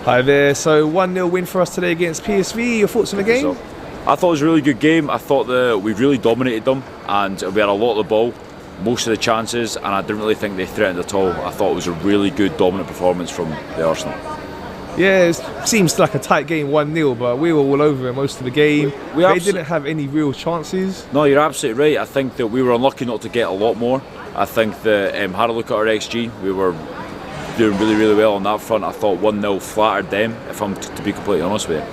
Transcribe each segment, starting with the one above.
Hi there. So 1-0 win for us today against PSV. Your thoughts on the game? I thought it was a really good game. I thought that we really dominated them and we had a lot of the ball, most of the chances, and I didn't really think they threatened at all. I thought it was a really good dominant performance from the Arsenal. Yeah, it seems like a tight game, 1-0, but we were all over it most of the game. They didn't have any real chances. No, you're absolutely right. I think that we were unlucky not to get a lot more. I think that had a look at our XG, we were doing really, really well on that front. I thought 1-0 flattered them, if I'm to be completely honest with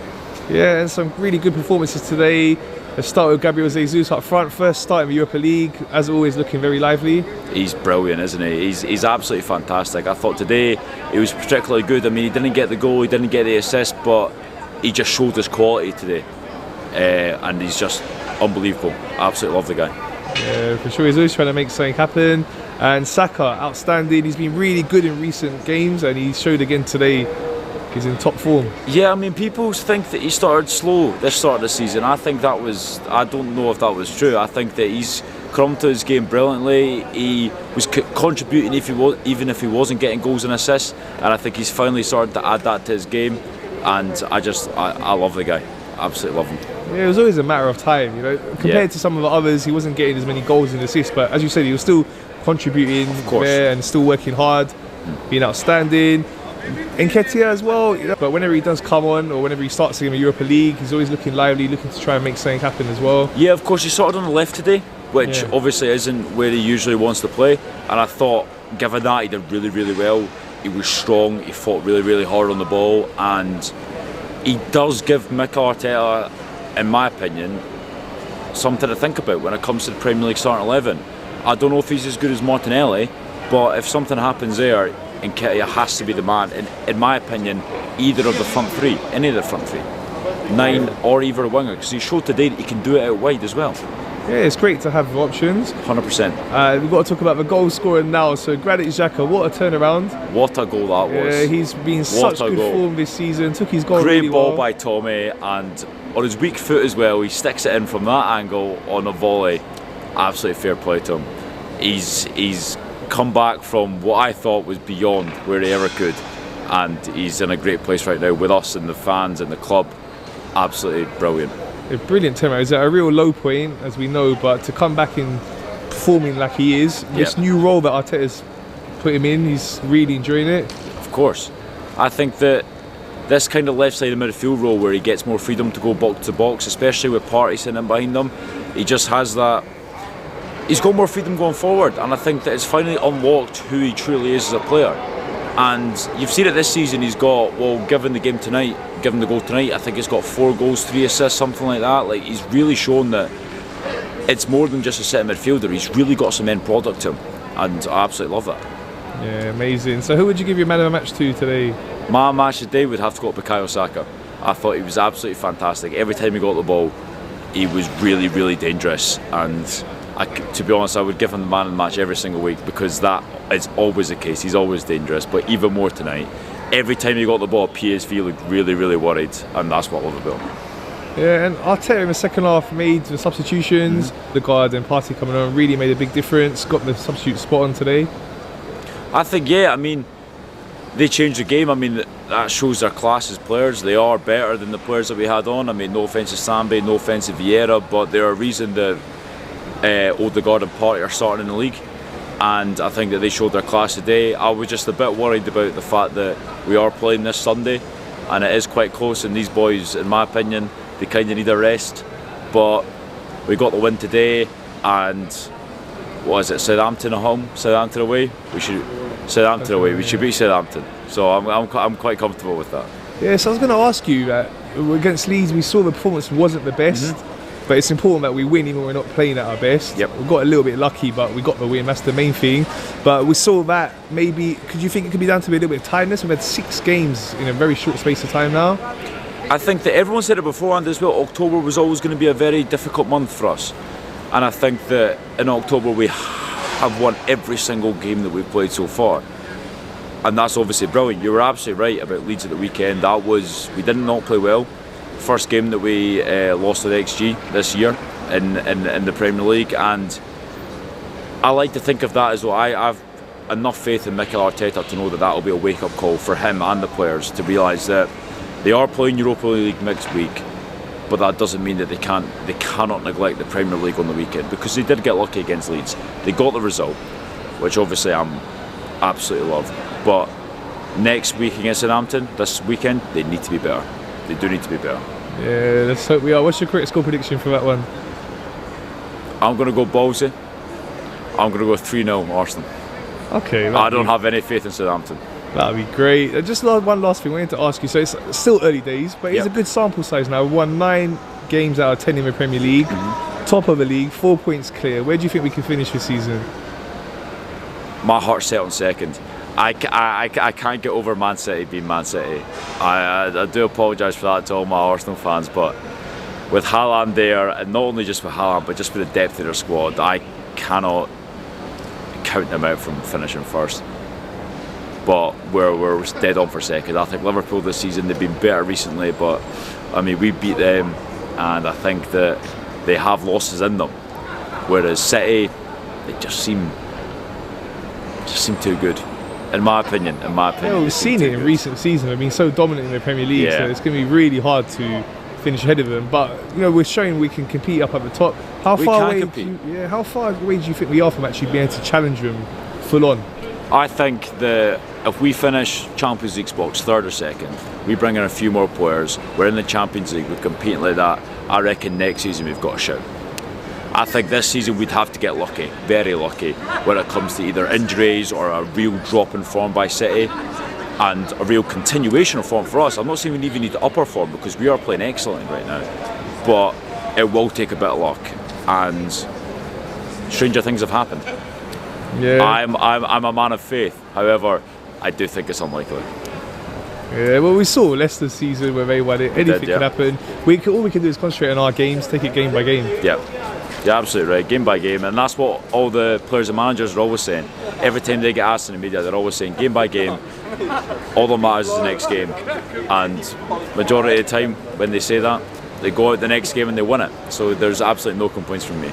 you. Yeah, and some really good performances today. Let's start with Gabriel Jesus up front. First start in the Europa League, as always looking very lively. He's brilliant, isn't he? He's absolutely fantastic. I thought today he was particularly good. I mean, he didn't get the goal, he didn't get the assist, but he just showed his quality today. And he's just unbelievable. Absolutely love the guy. Yeah, for sure. He's always trying to make something happen. And Saka, outstanding. He's been really good in recent games, and he showed again today. He's in top form. Yeah, I mean, people think that he started slow this start of the season. I think that was, I don't know if that was true. I think that he's come to his game brilliantly. He was contributing even if he wasn't getting goals and assists, and I think he's finally started to add that to his game. And I love the guy. Absolutely love him. Yeah, it was always a matter of time, you know. Compared to some of the others, he wasn't getting as many goals and assists, but as you said, he was still contributing there and still working hard, being outstanding. Nketiah as well, you know, but whenever he does come on or whenever he starts in the Europa League, he's always looking lively, looking to try and make something happen as well. Yeah, of course, he started on the left today, which obviously isn't where he usually wants to play, and I thought, given that, he did really, really well. He was strong, he fought really, really hard on the ball, and he does give Mikel Arteta, in my opinion, something to think about when it comes to the Premier League starting 11. I don't know if he's as good as Martinelli, but if something happens there, Nketiah has to be the man. In my opinion, either of the front three, any of the front three, 9 or either a winger, because he showed today that he can do it out wide as well. Yeah, it's great to have options. 100%. We've got to talk about the goal scorer now. So Granit Xhaka, what a turnaround! What a goal that was! Yeah, he's been in such good form this season. Took his goal Great really ball well by Tommy, and on his weak foot as well, he sticks it in from that angle on a volley. Absolutely fair play to him. He's come back from what I thought was beyond where he ever could, and he's in a great place right now with us and the fans and the club. Absolutely brilliant. A brilliant turnaround. He's at a real low point, as we know, but to come back in performing like he is, this new role that Arteta's put him in, he's really enjoying it. Of course. I think that this kind of left side of midfield role where he gets more freedom to go box to box, especially with Partey sitting in behind him, he just has that. He's got more freedom going forward, and I think that it's finally unlocked who he truly is as a player. And you've seen it this season, he's got, well, given the game tonight, given the goal tonight, I think he's got 4 goals, 3 assists, something like that. Like, he's really shown that it's more than just a set midfielder, he's really got some end product to him, and I absolutely love that. Yeah, amazing. So who would you give your man of the match to today? My match today would have to go to Bukayo Saka. I thought he was absolutely fantastic. Every time he got the ball, he was really, really dangerous, and to be honest, I would give him the man of the match every single week, because that is always the case. He's always dangerous, but even more tonight. Every time he got the ball, PSV looked really, really worried, and that's what I love about him. Yeah, and Arteta in the second half made the substitutions. The guard and Partey coming on really made a big difference. Got the substitute spot on today. I think, I mean, they changed the game. I mean, that shows their class as players. They are better than the players that we had on. I mean, no offence to Sambi, no offence to Vieira, but they're a reason that Odegaard and Partey are starting in the league, and I think that they showed their class today. I was just a bit worried about the fact that we are playing this Sunday and it is quite close, and these boys, in my opinion, they kind of need a rest, but we got the win today. And what is it, Southampton at home, Southampton away? We should beat Southampton, so I'm quite comfortable with that. Yeah, so I was going to ask you that against Leeds we saw the performance wasn't the best, but it's important that we win even when we're not playing at our best. Yep. We got a little bit lucky, but we got the win, that's the main thing. But we saw that maybe, could you think it could be down to a little bit of tiredness? We've had 6 games in a very short space of time now. I think that everyone said it beforehand as well, October was always going to be a very difficult month for us, and I think that in October we have won every single game that we've played so far, and that's obviously brilliant. You were absolutely right about Leeds at the weekend. We did not play well. First game that we lost at XG this year in the Premier League, and I like to think of that as well. enough faith in Mikel Arteta to know that will be a wake-up call for him and the players to realise that they are playing Europa League next week, but that doesn't mean that they cannot neglect the Premier League on the weekend, because they did get lucky against Leeds. They got the result, which obviously I'm absolutely love. But next week against Southampton, this weekend, they need to be better. They do need to be better. Yeah, let's hope we are. What's your correct score prediction for that one? I'm going to go ballsy. I'm going to go 3-0 Arsenal. Okay. I don't have any faith in Southampton. That'd be great. Just one last thing I wanted to ask you. So it's still early days, but it's a good sample size now. We've won 9 games out of 10 in the Premier League. Top of the league, 4 points clear. Where do you think we can finish this season? My heart's set on second. I can't get over Man City being Man City. I do apologise for that to all my Arsenal fans, but with Haaland there, and not only just with Haaland, but just with the depth of their squad, I cannot count them out from finishing first. But we're dead on for second. I think Liverpool this season, they've been better recently, but I mean, we beat them, and I think that they have losses in them. Whereas City, they just seem too good. In my opinion. Yeah, we've seen it in recent seasons. They've been so dominant in the Premier League, so it's going to be really hard to finish ahead of them. But we're showing we can compete up at the top. How far away do you think we are from actually being able to challenge them full on? I think that if we finish Champions League spots third or second, we bring in a few more players, we're in the Champions League, we're competing like that, I reckon next season we've got a shout. I think this season we'd have to get lucky, very lucky, when it comes to either injuries or a real drop in form by City and a real continuation of form for us. I'm not saying we even need to up our form, because we are playing excellently right now, but it will take a bit of luck, and stranger things have happened. Yeah. I'm a man of faith. However, I do think it's unlikely. Yeah, well, we saw Leicester season where they won it. Anything can happen. All we can do is concentrate on our games, take it game by game. Yeah, absolutely right. Game by game, and that's what all the players and managers are always saying. Every time they get asked in the media, they're always saying game by game. All that matters is the next game, and majority of the time when they say that, they go out the next game and they win it. So there's absolutely no complaints from me.